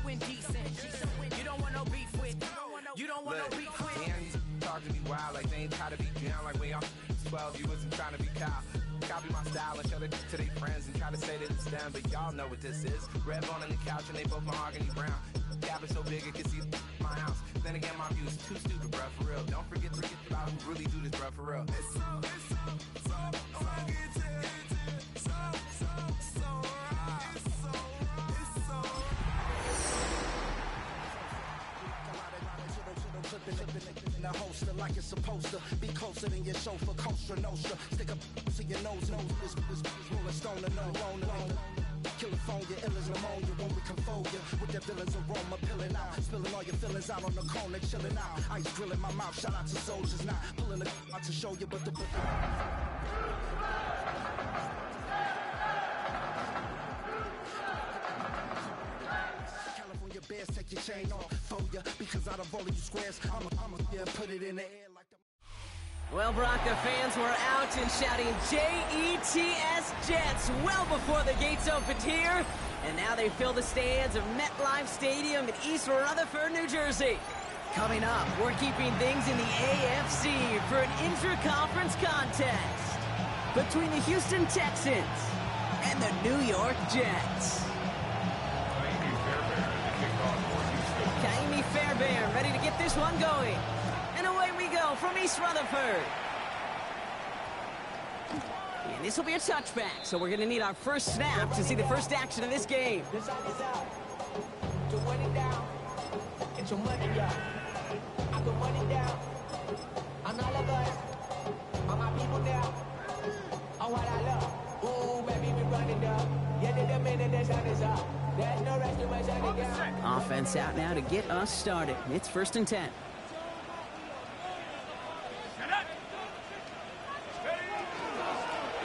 You don't want no beef with. You don't want no beef with. And talk to me wild like they ain't try to be down like when y'all 12. You wasn't trying to be Kyle. Copy my style and show it to their friends and try to say that it's them, but y'all know what this is. Red bone on the couch and they both mahogany brown. Cabin so big it can see my house. Then again, my view is too stupid, bruh, for real. Don't forget about who really do this, bruh, for real. In the holster like it's supposed to be closer than your chauffeur, Costa Nostra. Stick up to your nose, this rolling stone and no loner. California, ill as pneumonia when we confold you with that villain's aroma, pilling out, spilling all your feelings out on the corner, chilling out. Ice grilling my mouth, shout out to soldiers, not pulling the out to show you, but the California bears take your chain off for ya, because out of all of you squares, I'ma yeah, put it in the air like the. Well, Bronco fans were out and shouting J-E-T-S Jets well before the gates opened here. And now they fill the stands of MetLife Stadium in East Rutherford, New Jersey. Coming up, we're keeping things in the AFC for an intra-conference contest between the Houston Texans and the New York Jets. Kaimi Fairbairn ready to get this one going. And away we go from East Rutherford. And this will be a touchback, so we're going to need our first snap to see the first action of this game. The sun is out. To run it down. Get your money up. I put money down. On all of us. On my people now. On what I love. Ooh, baby, we running up. Yeah, the minute the sun is up. There's no rest to my shutting down. Offense out now to get us started. It's 1st and 10.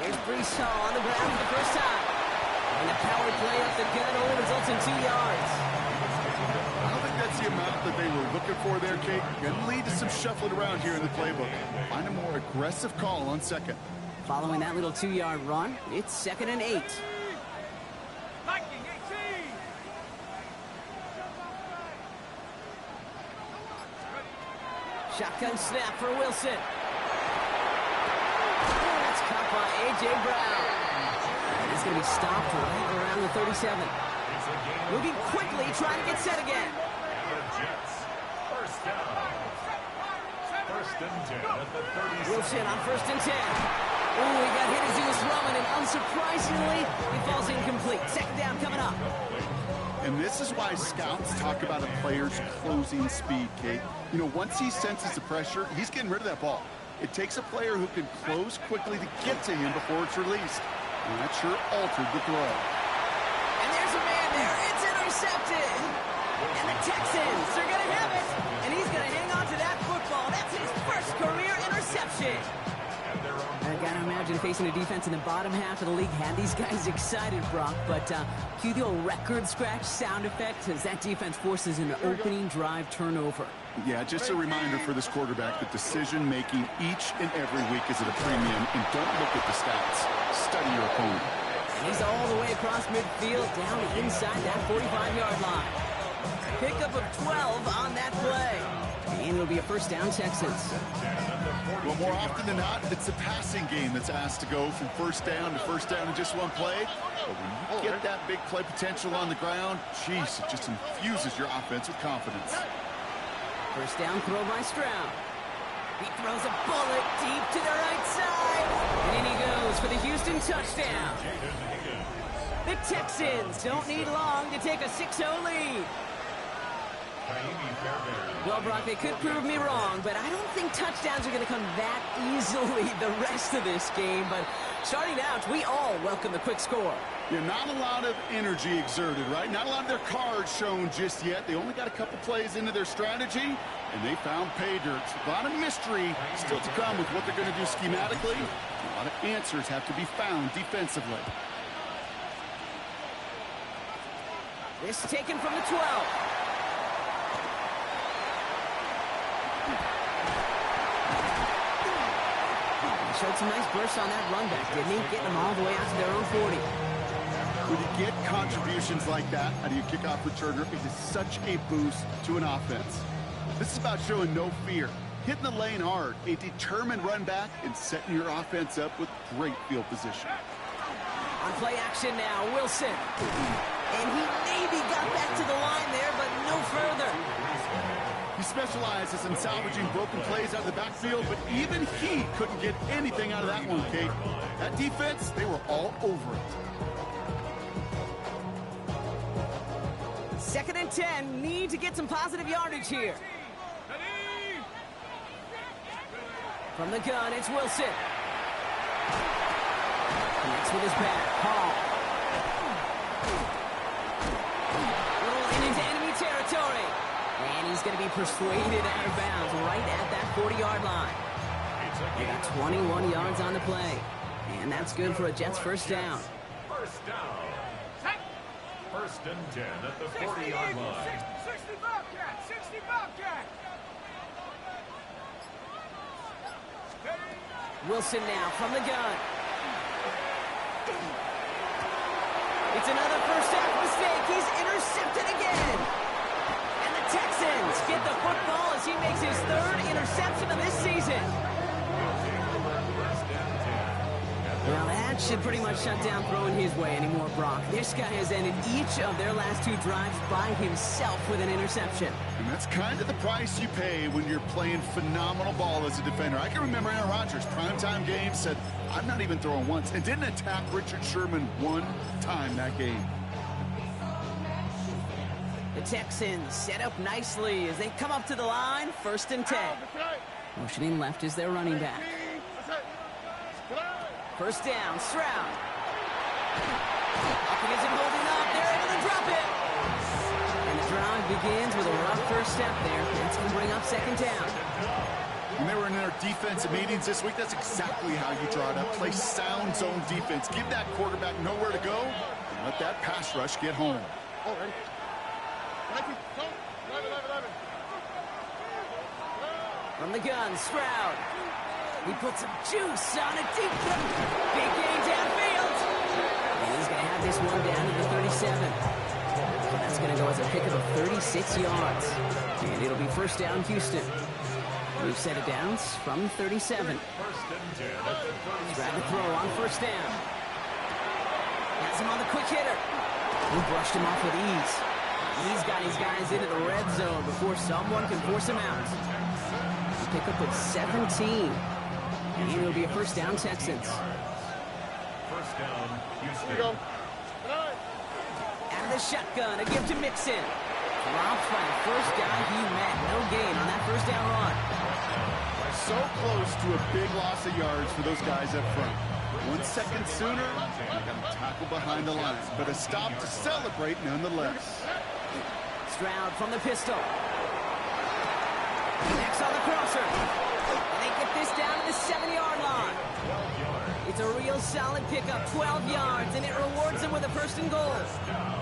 There's Brees Hall on the ground for the first time. And the power play up the gut only results in 2 yards. I don't think that's the amount that they were looking for there, Kate. Going to lead to some shuffling around here in the playbook. Find a more aggressive call on second. Following that little 2-yard run, it's 2nd and 8. Shotgun snap for Wilson. That's caught by A.J. Brown. He's going to be stopped right around the 37. Moving quickly, trying to get set again. First down. 1st and 10 at the 37. Wilson on 1st and 10. Ooh, he got hit as he was throwing, and unsurprisingly, he falls incomplete. 2nd down coming up. And this is why scouts talk about a player's closing speed, Kate. You know, once he senses the pressure, he's getting rid of that ball. It takes a player who can close quickly to get to him before it's released. And that sure altered the throw. And there's a man there. It's intercepted. And the Texans are going to have it. And he's going to hang on to that football. That's his first career interception. I gotta imagine facing a defense in the bottom half of the league had these guys excited, Brock. But cue the old record scratch sound effect as that defense forces an opening drive turnover. Yeah, just a reminder for this quarterback that decision-making each and every week is at a premium. And don't look at the stats. Study your opponent. And he's all the way across midfield, down inside that 45-yard line. Pickup of 12 on that play. And it'll be a 1st down, Texans. Well, more often than not, it's the passing game that's asked to go from 1st down to 1st down in just one play. But when you get that big play potential on the ground, geez, it just infuses your offense with confidence. 1st down throw by Stroud. He throws a bullet deep to the right side. And in he goes for the Houston touchdown. The Texans don't need long to take a 6-0 lead. Well, Brock, they could prove me wrong, but I don't think touchdowns are going to come that easily the rest of this game. But starting out, we all welcome the quick score. Yeah, not a lot of energy exerted, right? Not a lot of their cards shown just yet. They only got a couple plays into their strategy, and they found pay dirt. A lot of mystery still to come with what they're going to do schematically. A lot of answers have to be found defensively. This taken from the 12. Showed some nice bursts on that run back, didn't he? Getting them all the way out to their own 40. When you get contributions like that out of your kickoff returner, it is such a boost to an offense. This is about showing no fear, hitting the lane hard, a determined run back, and setting your offense up with great field position. On play action now, Wilson. And he maybe got back to the line there, but no further. He specializes in salvaging broken plays out of the backfield, but even he couldn't get anything out of that one, Kate. That defense, they were all over it. 2nd and 10, need to get some positive yardage here. From the gun, it's Wilson. Connects with his back. Hall. Rolling into enemy territory. And he's going to be persuaded out of bounds right at that 40-yard line. They got 21 yards on the play. And that's good for a Jets first down. First down. 1st and 10 at the 40-yard line. 60 Bobcat! 60 Bobcat! Wilson now from the gun. It's another first half mistake. He's intercepted again. And the Texans get the football as he makes his 3rd interception of this season. Well, that should pretty much shut down throwing his way anymore, Brock. This guy has ended each of their last 2 drives by himself with an interception. And that's kind of the price you pay when you're playing phenomenal ball as a defender. I can remember Aaron Rodgers, primetime game, said, I'm not even throwing once, and didn't attack Richard Sherman one time that game. The Texans set up nicely as they come up to the line, 1st and 10. Motioning left is their running back. First down, Stroud. Hopkins isn't holding up. They're able to drop it. And the drive begins with a rough first step there. That's going to bring up 2nd down. When they were in their defensive meetings this week, that's exactly how you draw it up. Play sound zone defense. Give that quarterback nowhere to go, and let that pass rush get home. From the gun, Stroud. He puts some juice on a deep throw. Big gain downfield. And he's going to have this one down to the 37. So that's going to go as a pickup of 36 yards. And it'll be first down, Houston. We've set it down from 37. Stroud to throw on first down. Has him on the quick hitter. He brushed him off with ease. He's got his guys into the red zone before someone can force him out. Pick up at 17. And it'll be a first down, Texans. First down, Houston. Out of the shotgun, a give to Mixon. Dropped by the first guy he met. No gain on that first down run. So close to a big loss of yards for those guys up front. 1 second sooner, they got to tackle behind the lines. But a stop to celebrate nonetheless. Stroud from the pistol. Next on the crosser. And they get this down to the 7-yard line. It's a real solid pickup, 12 yards, and it rewards them with a 1st and goal.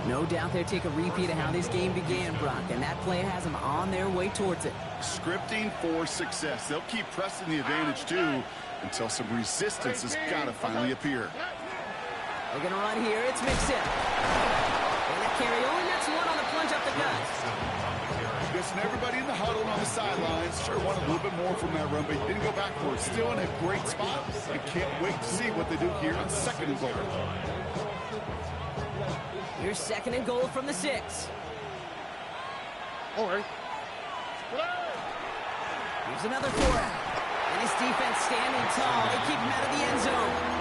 No doubt they'll take a repeat of how this game began, Brock, and that play has them on their way towards it. Scripting for success. They'll keep pressing the advantage, too, until some resistance has got to finally appear. They're going to run here. It's Mixon. And that carry only nets 1 on the plunge up the gut. Guessing everybody in the huddle and on the sidelines sure wanted a little bit more from that run, but he didn't go backwards. Still in a great spot. I can't wait to see what they do here on 2nd and goal. Here's 2nd and goal from the 6. All right. Here's another 4. And his defense standing tall. They keep him out of the end zone.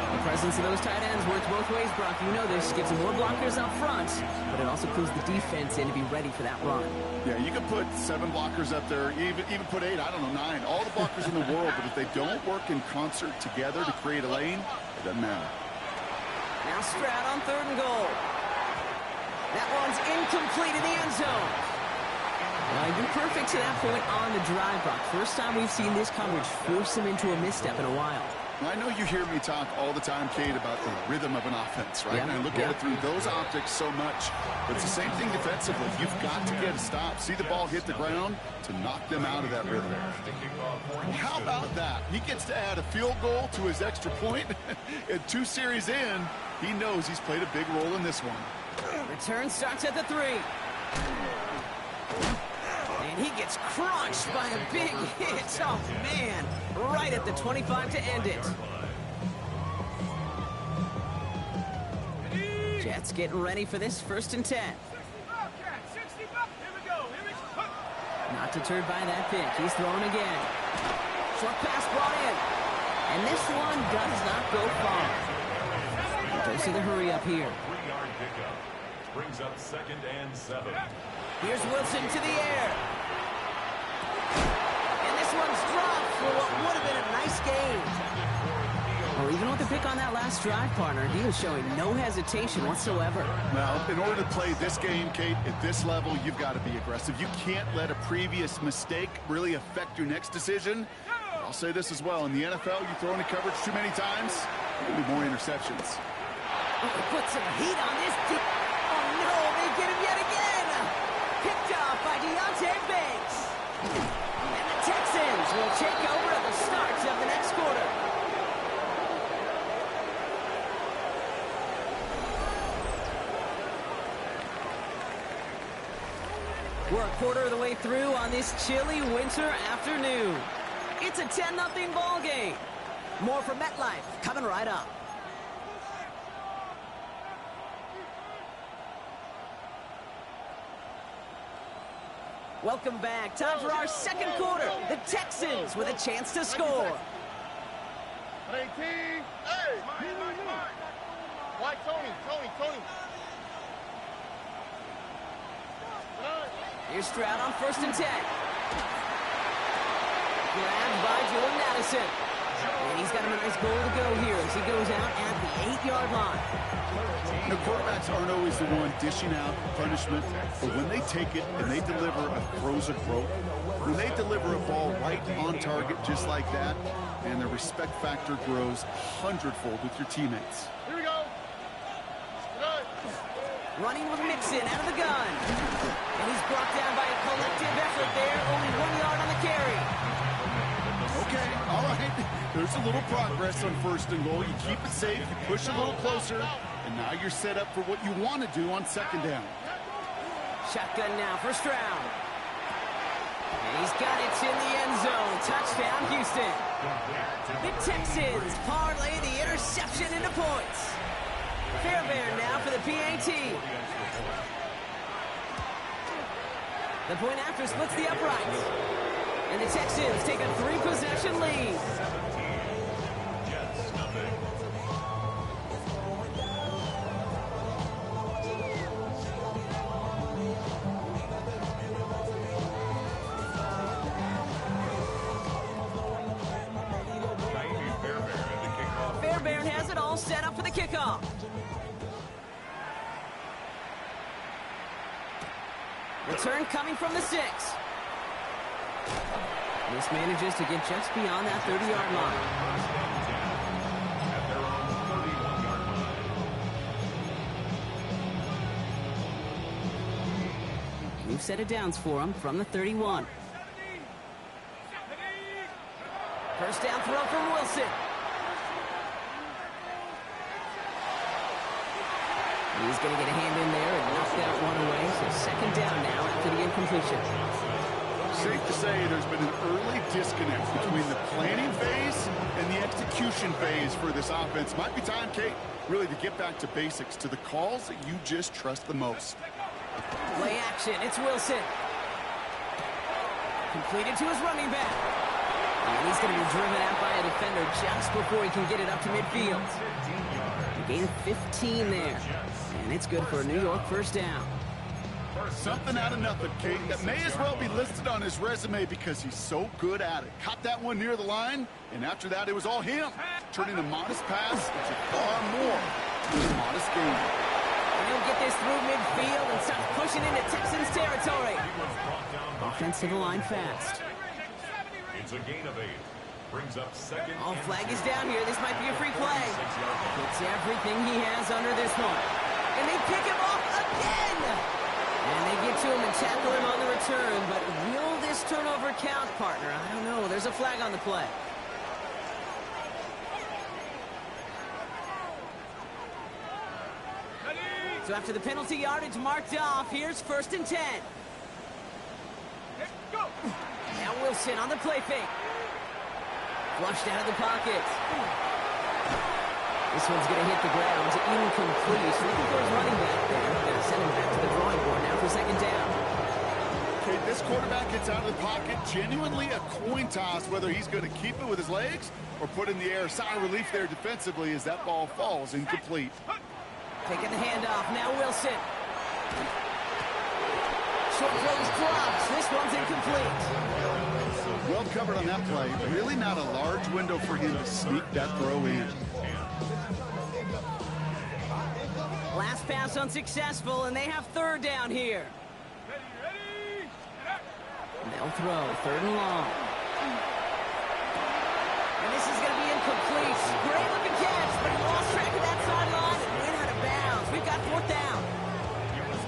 The presence of those tight ends works both ways, Brock. You know this. Gives them more blockers up front, but it also clues the defense in to be ready for that run. Yeah, you can put 7 blockers up there, even put 8, I don't know, 9. All the blockers in the world, but if they don't work in concert together to create a lane, it doesn't matter. Now Stroud on 3rd and goal. That one's incomplete in the end zone. Well, you're perfect to that point on the drive, Brock. First time we've seen this coverage force him into a misstep in a while. I know you hear me talk all the time, Kate, about the rhythm of an offense, right? And I look at it through those optics so much. But it's the same thing defensively. You've got to get a stop. See the ball hit the ground to knock them out of that rhythm. How about that? He gets to add a field goal to his extra point. And 2 series in, he knows he's played a big role in this one. Return starts at the 3. And he gets crushed by a big hit. Oh, man. Right at the 25 to end it. Jets getting ready for this 1st and 10. Not deterred by that pick. He's throwing again. Short pass brought in. And this one does not go far. Don't see the hurry up here. 3-yard pickup. Brings up 2nd and 7. Here's Wilson to the air. And this one's dropped for what would have been a nice game. Well, even with the pick on that last drive, partner, he was showing no hesitation whatsoever. Well, in order to play this game, Kate, at this level, you've got to be aggressive. You can't let a previous mistake really affect your next decision. I'll say this as well. In the NFL, you throw into coverage too many times, there'll be more interceptions. Put some heat on this. Oh, no, they get him yet again. Picked off by Deontay Banks. And the Texans will take over at the start of the next quarter. We're a quarter of the way through on this chilly winter afternoon. It's a 10-0 ball game. More from MetLife coming right up. Welcome back. Time for our 2nd quarter. The Texans with a chance to score. Hey, T. Hey. Why, Tony. Here's Stroud on 1st and 10. Grabbed by Jordan Addison. And he's got him a nice goal to go here as he goes out at the 8-yard line. The quarterbacks aren't always the one dishing out punishment, but when they take it and they deliver a throws a rope, when they deliver a ball right on target just like that, and the respect factor grows 100-fold with your teammates. Here we go. Running with Mixon out of the gun. And he's brought down by a collective effort there. Only 1 yard on the carry. Okay, all right. There's a little progress on 1st and goal. You keep it safe, you push a little closer, and now you're set up for what you want to do on 2nd down. Shotgun now for Stroud. And he's got it in the end zone. Touchdown, Houston. The Texans parlay the interception into points. Fairbairn now for the PAT. The point after splits the uprights. And the Texans take a 3-possession lead. Fairbairn has it all set up for the kickoff. Return coming from the 6. This manages to get just beyond that 30-yard line. At their own 31-yard line. We've set it downs for him from the 31. First down throw from Wilson. He's going to get a hand in there and knock that one away. So 2nd down now after the incompletion. Safe to say there's been an early disconnect between the planning phase and the execution phase for this offense. Might be time, Kate, really to get back to basics, to the calls that you just trust the most. Play action. It's Wilson. Completed to his running back. And he's going to be driven out by a defender just before he can get it up to midfield. A gain of 15 there. And it's good for a New York 1st down. Something out of nothing, Kate. That may as well be listed on his resume because he's so good at it. Caught that one near the line, and after that, it was all him. Turning a modest pass into far more than a modest gain. And he'll get this through midfield and start pushing into Texans territory. Offense to the line fast. It's a gain of 8. brings up second. Oh, and flag 2. is down here. This might be a free play. 46-yard line. It's everything he has under this one. And they pick him off again. And they get to him and tackle him on the return. But will this turnover count, partner? I don't know. There's a flag on the play. So after the penalty yardage marked off, here's 1st and 10. Now Wilson on the play fake. Flushed out of the pocket. This one's going to hit the ground. Incomplete. Looking for his running back there. Going to send him back to the drawing board now for 2nd down. Okay, this quarterback gets out of the pocket. Genuinely a coin toss whether he's going to keep it with his legs or put in the air. Sigh of relief there defensively as that ball falls incomplete. Taking the handoff. Now Wilson. Short throws dropped. This one's incomplete. Well covered on that play. Really not a large window for him to sneak that throw in. Last pass unsuccessful, and they have 3rd down here. They'll throw 3rd and long. And this is going to be incomplete. Great looking catch, but he lost track of that sideline and went out of bounds. We've got 4th down.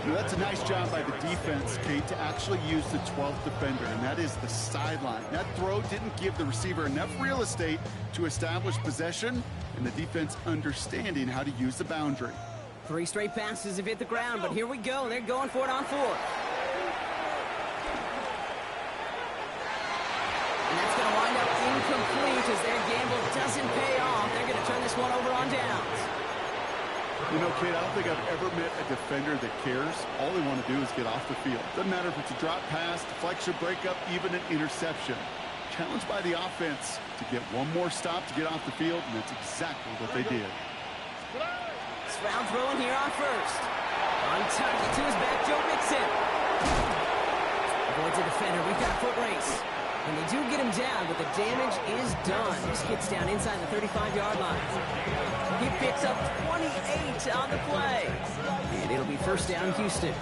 Well, that's a nice job by the defense, Kate, to actually use the 12th defender, and that is the sideline. That throw didn't give the receiver enough real estate to establish possession, and the defense understanding how to use the boundary. 3 straight passes have hit the ground, but here we go. They're going for it on 4th. And that's going to wind up incomplete as their gamble doesn't pay off. They're going to turn this one over on downs. You know, Kate, I don't think I've ever met a defender that cares. All they want to do is get off the field. Doesn't matter if it's a drop pass, deflection, breakup, even an interception. Challenged by the offense to get one more stop to get off the field, and that's exactly what they did. Stroud throwing here on 1st. On target to his back, Joe Mixon. Avoids a defender. We've got a foot race. And they do get him down, but the damage is done. Just gets down inside the 35-yard line. He picks up 28 on the play. And it'll be 1st down, Houston.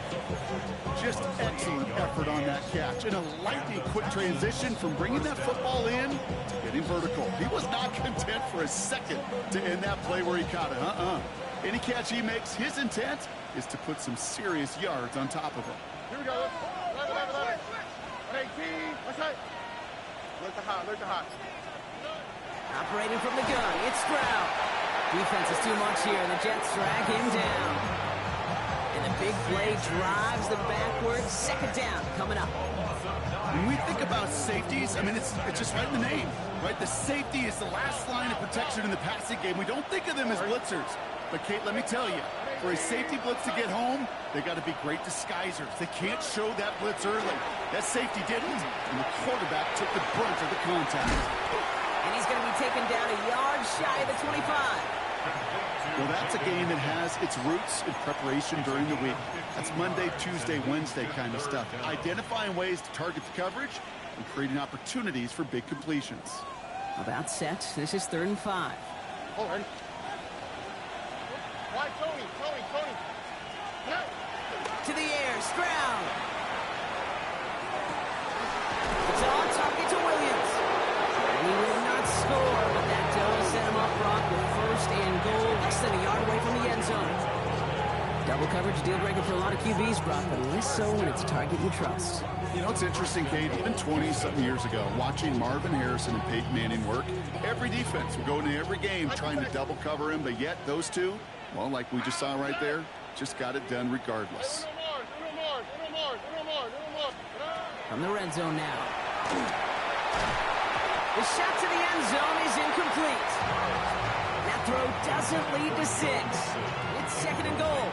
Just excellent effort on that catch. And a lightning quick transition from bringing that football in to getting vertical. He was not content for a second to end that play where he caught it. Any catch he makes, his intent is to put some serious yards on top of it. Here we go. 11. 18. What's that? Look the hot. Operating from the gun, it's Stroud. Defense is too much here, and the Jets drag him down. And the big play drives them backwards. 2nd down coming up. When we think about safeties, I mean, it's just right in the name, right? The safety is the last line of protection in the passing game. We don't think of them as blitzers. But, Kate, let me tell you, for a safety blitz to get home, they got to be great disguisers. They can't show that blitz early. That safety didn't, and the quarterback took the brunt of the contact. And he's going to be taken down a yard shy of the 25. Well, that's a game that has its roots in preparation during the week. That's Monday, Tuesday, Wednesday kind of stuff. Identifying ways to target the coverage and creating opportunities for big completions. About set. This is 3rd and 5. Oh, ready? Why, Tony? To the air, Stroud. It's on target to Williams. And he will not score, but that does set him up, Brock, with 1st and goal, less than a yard away from the end zone. Double coverage deal breaker for a lot of QBs, Brock, but less so when it's a target you trust. You know, it's interesting, Kate, even 20-something years ago, watching Marvin Harrison and Peyton Manning work, every defense would go into every game trying to double cover him, but yet those two, well, like we just saw right there, just got it done regardless. From the red zone now. The shot to the end zone is incomplete. That throw doesn't lead to 6. It's 2nd and goal.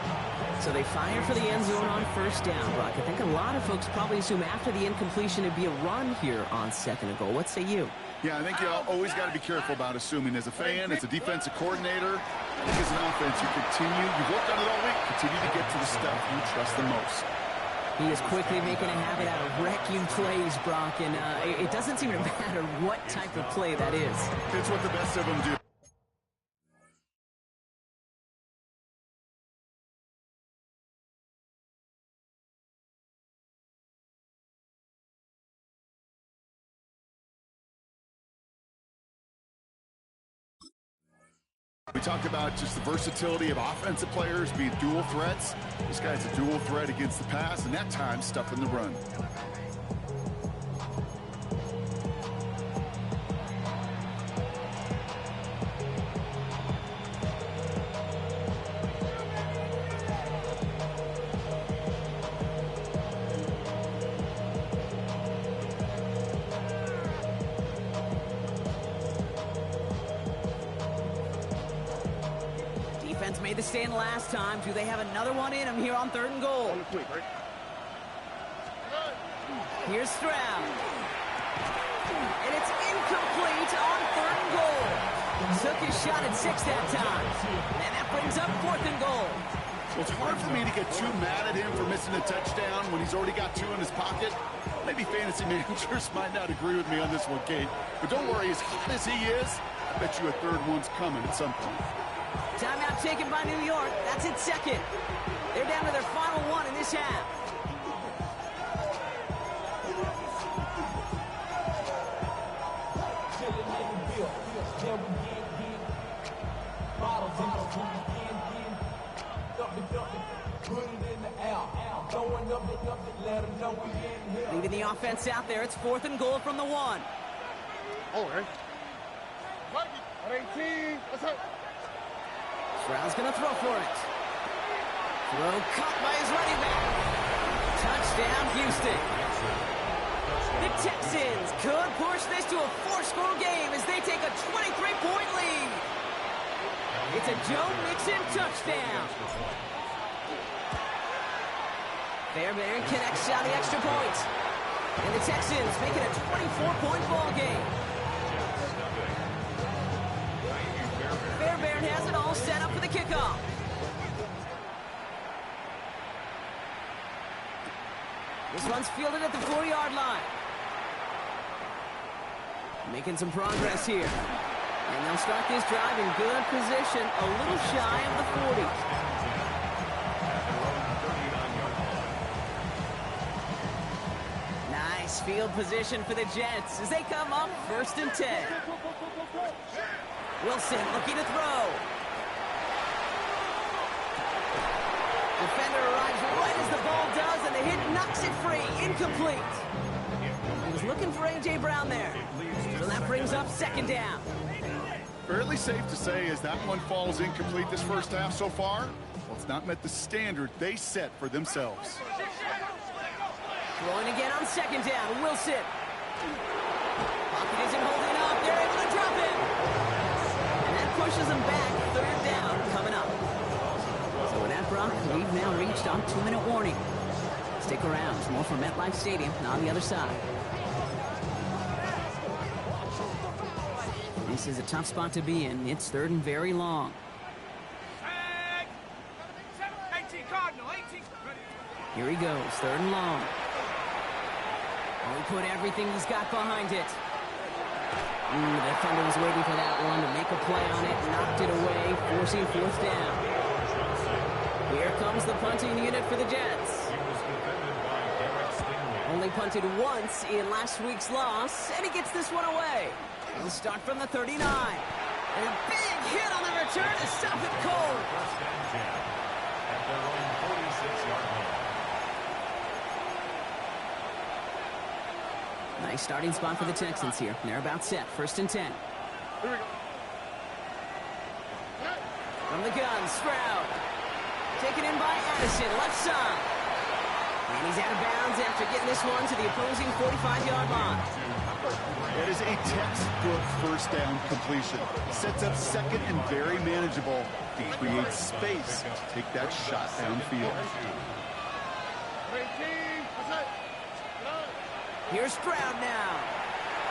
So they fire for the end zone on 1st down, Brock. I think a lot of folks probably assume after the incompletion it'd be a run here on 2nd and goal. What say you? Yeah, I think you always got to be careful about assuming. As a fan, as a defensive coordinator, I think as an offense, you've worked on it all week, continue to get to the stuff you trust the most. He is quickly making a habit out of wrecking plays, Brock, and it doesn't seem to matter what type of play that is. It's what the best of them do. We talk about just the versatility of offensive players being dual threats. This guy's a dual threat against the pass, and that time stuffing the run. Defense made the stand last time. Do they have another one in them here on 3rd and goal? Here's Stroud. And it's incomplete on 3rd and goal. Took his shot at 6 that time. And that brings up 4th and goal. Well, it's hard for me to get too mad at him for missing a touchdown when he's already got 2 in his pocket. Maybe fantasy managers might not agree with me on this one, Kate. But don't worry, as hot as he is, I bet you a 3rd one's coming at some point. Timeout taken by New York. That's its 2nd. They're down to their final 1 in this half. Leaving the offense out there. It's 4th and goal from the 1. Stroud's going to throw for it. Throw caught by his running back. Touchdown, Houston. The Texans could push this to a 4-score game as they take a 23-point lead. It's a Joe Mixon touchdown. Fairbairn connects on the extra point. And the Texans make it a 24-point ball game. Fairbairn has it all set up for the kickoff. This one's fielded at the 4-yard line. Making some progress here. And they'll start this drive in good position, a little shy of the 40. Nice field position for the Jets as they come up 1st and 10. Wilson looking to throw. Defender arrives right as the ball does, and the hit knocks it free. Incomplete. He was looking for A.J. Brown there. So that brings up 2nd down. Fairly safe to say as that one falls incomplete this first half so far, well, it's not met the standard they set for themselves. Throwing again on 2nd down. Wilson. Pocket isn't holding up. They're able to drop him. And that pushes them back. 3rd down coming up. So with that, Brock, we've now reached our 2-minute warning. Stick around. More from MetLife Stadium on the other side. This is a tough spot to be in. It's 3rd and very long. Here he goes, 3rd and long. He put everything he's got behind it. The defender was waiting for that one to make a play on it. Knocked it away, forcing 4th down. Here comes the punting unit for the Jets. Only punted once in last week's loss, and he gets this one away. He'll start from the 39. And a big hit on the return to stop it cold. At their own 46-yard line. Nice starting spot for the Texans here. They're about set. 1st and 10. From the gun, Stroud. Taken in by Addison, left side. And he's out of bounds after getting this one to the opposing 45-yard line. That is a textbook 1st down completion. Sets up 2nd and very manageable. He creates space to take that shot downfield. Here's Stroud now.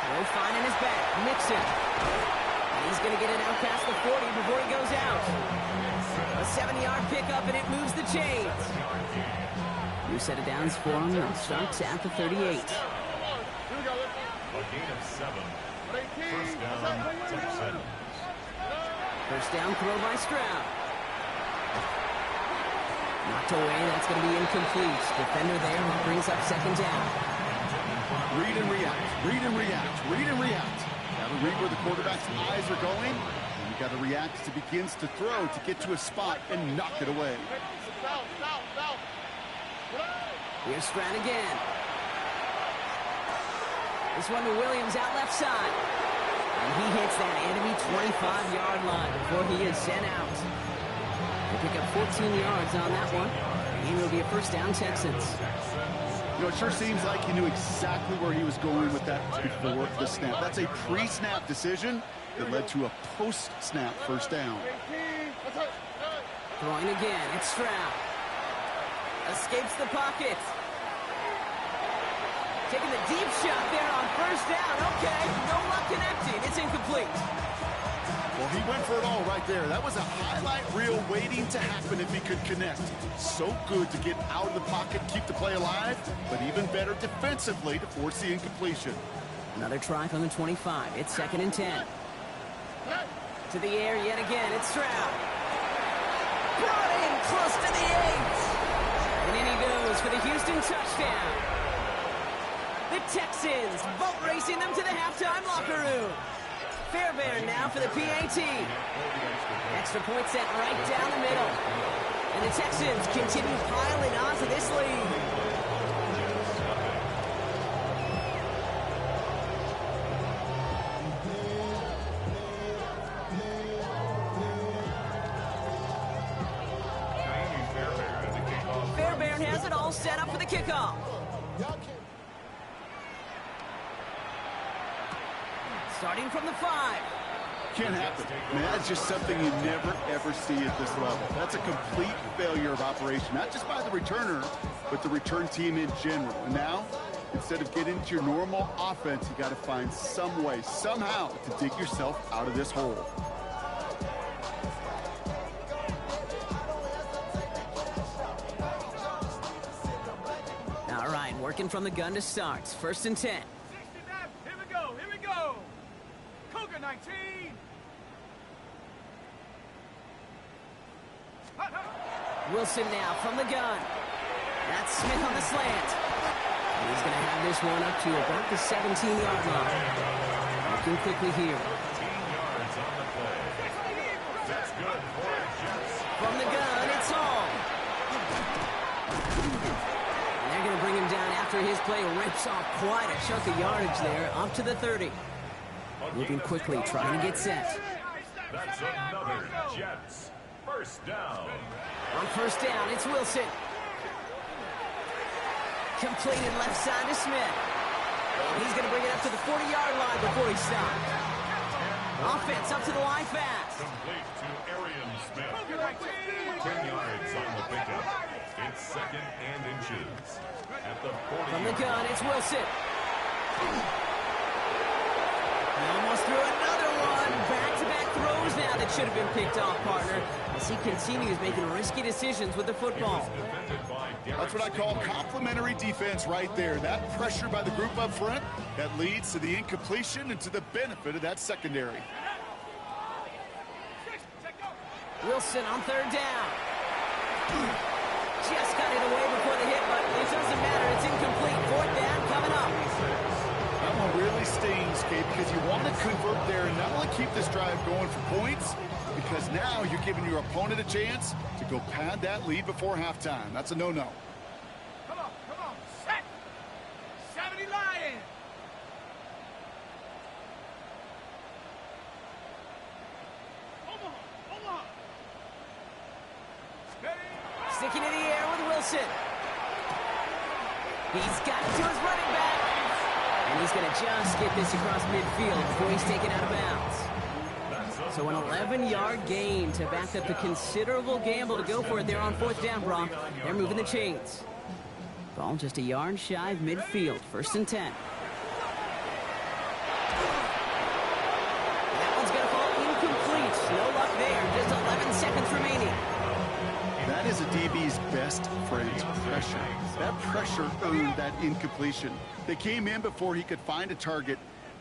Throw fine in his back. Mixon. And he's going to get it out past the 40 before he goes out. A 7-yard pickup, and it moves the chains. New set of downs for him. Now starts at the 38. A gain of 7. 1st down, Texans. 1st down throw by Stroud. Knocked away. That's going to be incomplete. Defender there who brings up 2nd down. Read and react, read and react, read and react. Got to read where the quarterback's eyes are going and You got to react as he begins to throw to get to a spot and knock it away. Here's Stroud again. This one to Williams out left side. And he hits that enemy 25-yard line before he is sent out. They pick up 14 yards on that one. And it'll be a first down, Texans. You know, it sure seems like he knew exactly where he was going with that before the snap. That's a pre-snap decision that led to a post-snap first down. Throwing again, it's Stroud. Escapes the pocket. Taking the deep shot there on first down. Okay, no luck connecting. It's incomplete. Well, he went for it all right there. That was a highlight reel waiting to happen if he could connect. So good to get out of the pocket, keep the play alive, but even better defensively to force the incompletion. Another try from the 25. It's 2nd and 10. To the air yet again. It's Stroud. Brought in close to the 8. And in he goes for the Houston touchdown. The Texans boat racing them to the halftime locker room. Fairbairn now for the PAT. Extra point set right down the middle. And the Texans continue piling on to this lead. Fairbairn has it all set up for the kickoff. Starting from the 5. Can't happen. Man, that's just something you never, ever see at this level. That's a complete failure of operation, not just by the returner, but the return team in general. And now, instead of getting into your normal offense, you got to find some way, somehow, to dig yourself out of this hole. All right, working from the gun to start. 1st and 10. 60 back. Here we go. Cougar 19. Wilson now from the gun. That's Smith on the slant. And he's going to have this one up to about the 17-yard line. Looking quickly here. 15 yards on the play. That's good for the Jets. From the gun, it's all. And they're going to bring him down after his play rips off quite a chunk of yardage there, up to the 30. Moving quickly, trying to get set. That's another Jets. First down. On first down, it's Wilson. Completed left side to Smith. He's going to bring it up to the 40-yard line before he stopped. Offense up to the line fast. Complete to Arian Smith. 10 yards on the pickup. It's 2nd and inches. At the 40. From the gun, it's Wilson. He almost threw another one. Back-to-back throws now that should have been picked off, partner, as he continues making risky decisions with the football. That's what I call complimentary defense right there. That pressure by the group up front, that leads to the incompletion and to the benefit of that secondary. Wilson on 3rd down. Just got it away before the hit, but it doesn't matter. It's incomplete. 4th down coming up. That one really stings, Gabe, because you want to convert there and not only keep this drive going for points, because now you're giving your opponent a chance to go pad that lead before halftime. That's a no-no. Come on. Set. 70 Lions. Omaha. Sticking in the air with Wilson. He's got it to his running back. And he's going to just get this across midfield before he's taken out of bounds. So an 11-yard gain to back up the considerable gamble to go for it there on 4th down, Brock. They're moving the chains. Ball just a yard shy of midfield. 1st and 10. That one's going to fall incomplete. No luck there. Just 11 seconds remaining. That is a DB's best friend, pressure. That pressure earned that incompletion. They came in before he could find a target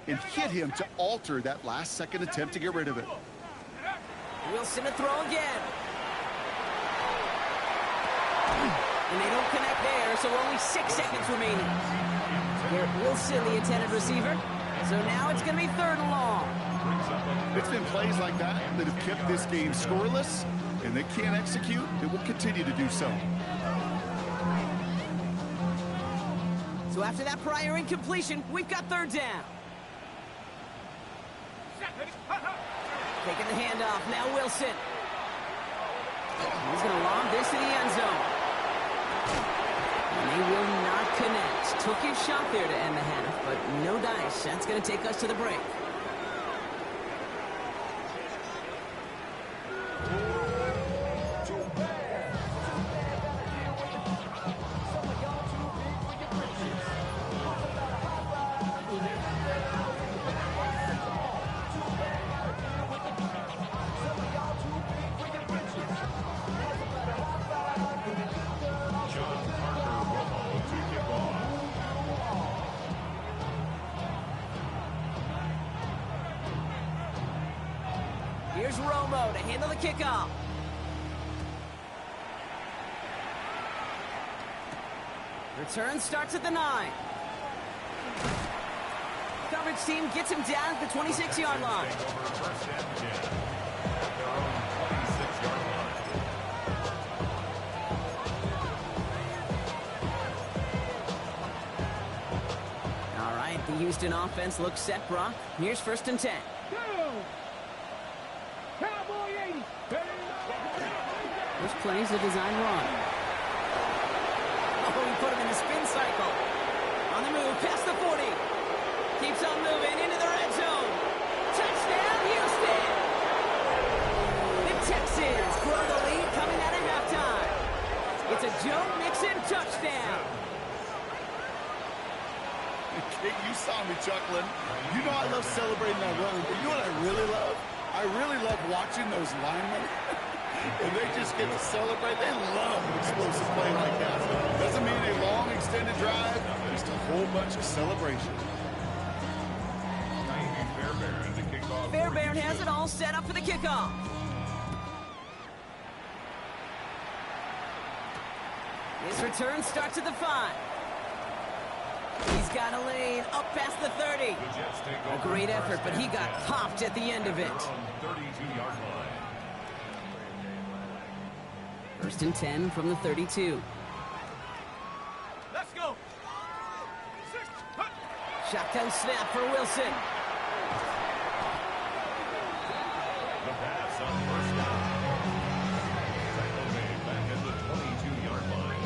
and hit him to alter that last-second attempt to get rid of it. Wilson to throw again. And they don't connect there, so only 6 seconds remaining. Garrett Wilson, the intended receiver. So now it's going to be 3rd and long. It's been plays like that that have kept this game scoreless, and they can't execute. They will continue to do so. So after that prior incompletion, we've got third down. Taking the handoff, now Wilson. He's going to lob this to the end zone. And they will not connect. Took his shot there to end the half, but no dice. That's going to take us to the break. Here's Romo to handle the kickoff. Return starts at the 9. Coverage team gets him down at the 26-yard line. All right, the Houston offense looks set, Brock. Here's 1st and 10. This play's a design run. Oh, he put him in the spin cycle. On the move, past the 40. Keeps on moving into the red zone. Touchdown, Houston! The Texans grow the lead coming out of halftime. It's a Joe Mixon touchdown. Kate, you saw me chuckling. You know I love celebrating that run, but you know what I really love? I really love watching those linemen. And they just get to celebrate. They love an explosive play like that. Doesn't mean a long extended drive, just a whole bunch of celebration. Fairbairn has it all set up for the kickoff. His return starts at the 5. He's got a lane up past the 30. A great effort, but he got popped at the end of it. 32-yard line. 1st and 10 from the 32. Let's go. Shotgun snap for Wilson. The pass on 1st down. Tackle made back at the 22-yard line.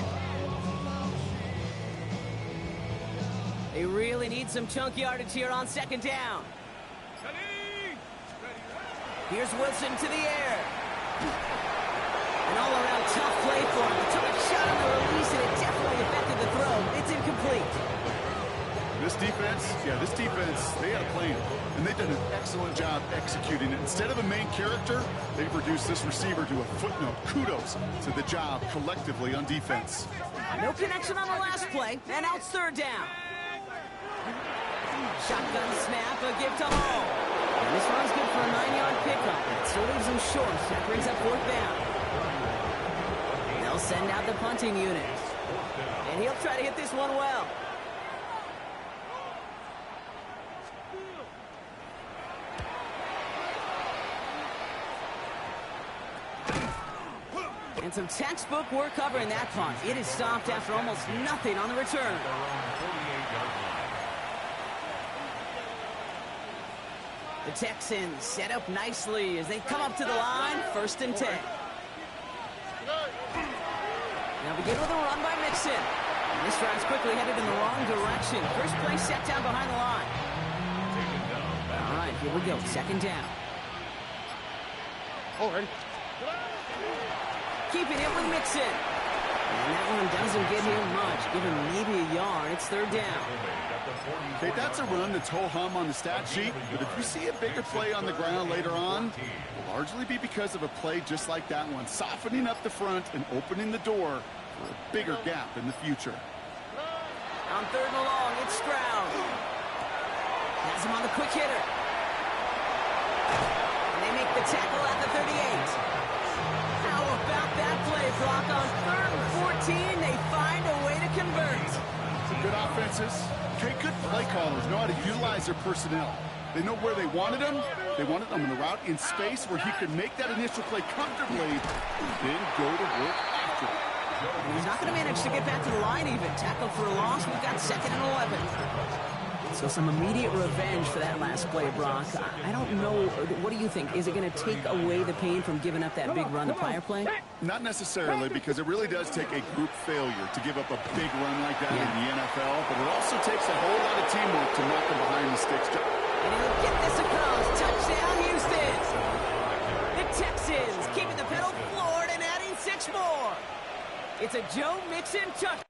They really need some chunk yardage here on 2nd down. Here's Wilson to the air. An all-around tough play for him. He took a shot on the release, and it definitely affected the throw. It's incomplete. This defense, they had a plan, and they've done an excellent job executing it. Instead of a main character, they've reduced this receiver to a footnote. Kudos to the job collectively on defense. No connection on the last play, and now it's 3rd down. Shotgun snap, a give to Hall. And this one's good for a 9-yard pickup. It still leaves him short. That brings up 4th down. They'll send out the punting unit. And he'll try to hit this one well. And some textbook work covering that punt. It is stopped after almost nothing on the return. The Texans set up nicely as they come up to the line. 1st and 10. Now begin with a run by Mixon. And this drive's quickly headed in the wrong direction. First play set down behind the line. All right, here we go. 2nd down. Already. Keeping it with Mixon. And that one doesn't get him much. Give him maybe a yard. It's 3rd down. Okay, that's a run that's ho-hum on the stat sheet, but if you see a bigger play on the ground later on, it will largely be because of a play just like that one, softening up the front and opening the door for a bigger gap in the future. On 3rd and long, it's Stroud. Has him on the quick hitter. And they make the tackle at the 38. How about that play, Brock? On 3rd and 14, they find a way to convert. Some good offenses. Okay, good play callers know how to utilize their personnel. They know where they wanted him. They wanted him on the route in space where he could make that initial play comfortably, then go to work after it. He's not going to manage to get back to the line even. Tackle for a loss. We've got 2nd and 11. So some immediate revenge for that last play, Brock. I don't know. What do you think? Is it going to take away the pain from giving up that big run the prior play? Not necessarily, because it really does take a group failure to give up a big run like that in the NFL, but it also takes a whole lot of teamwork to knock them behind the sticks. And he'll get this across. Touchdown, Houston. The Texans keeping the pedal floored and adding 6 more. It's a Joe Mixon touchdown.